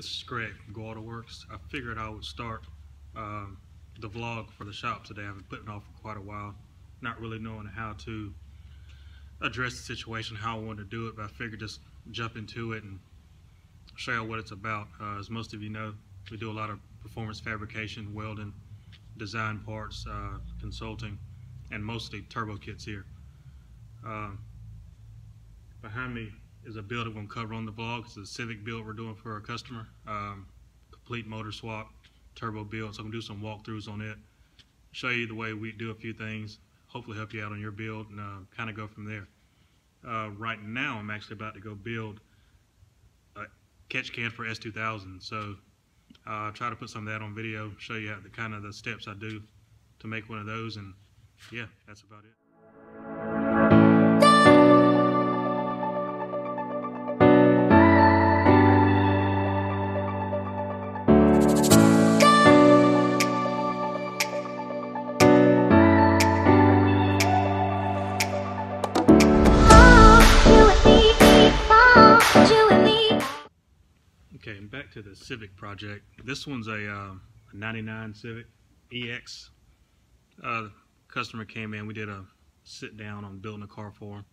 This is Greg from go-autoworks. I figured I would start the vlog for the shop today. I've been putting it off for quite a while, not really knowing how to address the situation, how I wanted to do it, but I figured just jump into it and show you what it's about. As most of you know, we do a lot of performance fabrication, welding, design parts, consulting, and mostly turbo kits here. Behind me is a build I'm going to cover on the vlog. It's a Civic build we're doing for a customer. Complete motor swap, turbo build. So I'm going to do some walkthroughs on it, show you the way we do a few things, hopefully help you out on your build, and kind of go from there. Right now I'm actually about to go build a catch can for S2000. So I'll try to put some of that on video, show you the kind of the steps I do to make one of those, and yeah, that's about it. Okay, and back to the Civic project. This one's a 99 Civic EX. The customer came in, we did a sit down on building a car for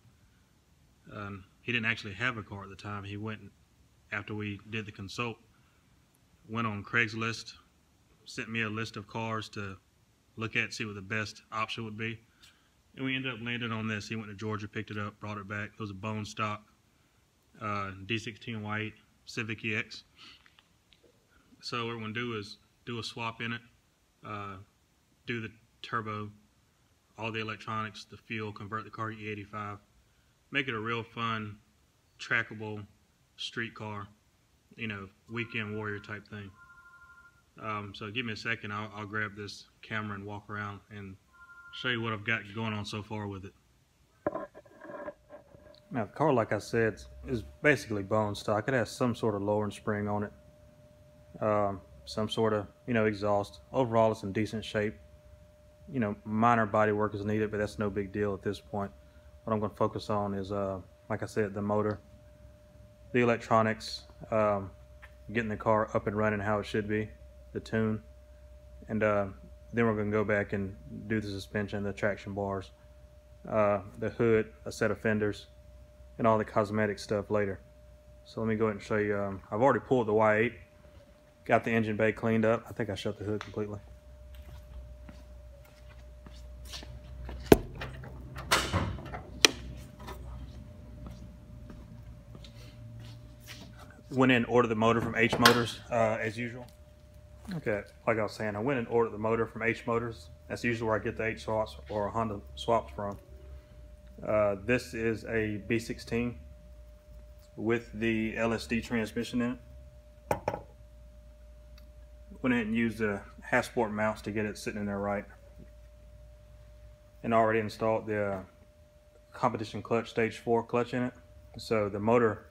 him. He didn't actually have a car at the time. He went, after we did the consult, went on Craigslist, sent me a list of cars to look at, see what the best option would be. And we ended up landing on this. He went to Georgia, picked it up, brought it back. It was a bone stock D16 white Civic EX. So what we're going to do is do a swap in it, do the turbo, all the electronics, the fuel, convert the car to E85, make it a real fun, trackable street car, you know, weekend warrior type thing. So give me a second, I'll grab this camera and walk around and show you what I've got going on so far with it. Now the car, like I said, is basically bone stock. It has some sort of lowering spring on it, some sort of, you know, exhaust. Overall it's in decent shape. You know, minor body work is needed, but that's no big deal at this point. What I'm going to focus on is, like I said, the motor, the electronics, getting the car up and running how it should be, the tune, and then we're going to go back and do the suspension, the traction bars, the hood, a set of fenders, and all the cosmetic stuff later. So let me go ahead and show you. I've already pulled the Y8, got the engine bay cleaned up. I think I shut the hood completely. Went in and ordered the motor from H Motors as usual. Okay, like I was saying, I went and ordered the motor from H Motors. That's usually where I get the H swaps or Honda swaps from. This is a B16 with the LSD transmission in it. Went ahead and used the Hasport mounts to get it sitting in there right. And already installed the competition clutch, stage 4 clutch in it. So the motor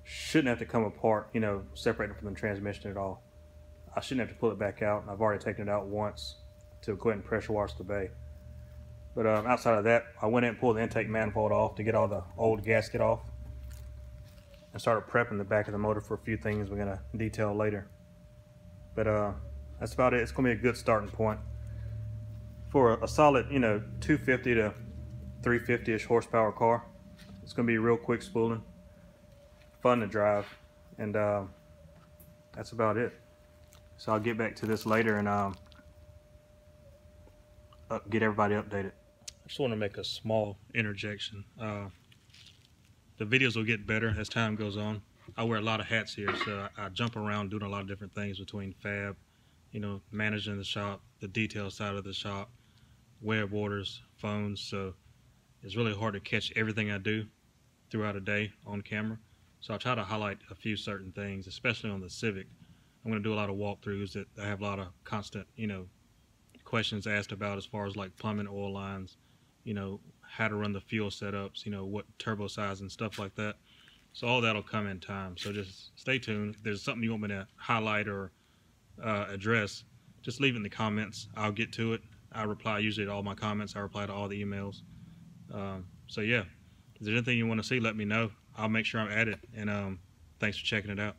shouldn't have to come apart, you know, separated from the transmission at all. I shouldn't have to pull it back out. I've already taken it out once to go ahead and pressure wash the bay. But outside of that, I went in and pulled the intake manifold off to get all the old gasket off and started prepping the back of the motor for a few things we're going to detail later. But that's about it. It's going to be a good starting point for a solid, you know, 250 to 350-ish horsepower car. It's going to be real quick spooling, fun to drive, and that's about it. So I'll get back to this later and get everybody updated. I just want to make a small interjection. The videos will get better as time goes on. I wear a lot of hats here, so I jump around doing a lot of different things between fab, you know, managing the shop, the detail side of the shop, web orders, phones. So it's really hard to catch everything I do throughout a day on camera. So I try to highlight a few certain things, especially on the Civic. I'm going to do a lot of walkthroughs that I have a lot of constant, you know, questions asked about as far as like plumbing, oil lines, you know, how to run the fuel setups, you know, what turbo size and stuff like that. So all that'll come in time. So just stay tuned. If there's something you want me to highlight or address, just leave it in the comments. I'll get to it. I reply usually to all my comments. I reply to all the emails. So yeah, if there's anything you want to see, let me know. I'll make sure I'm at it. And thanks for checking it out.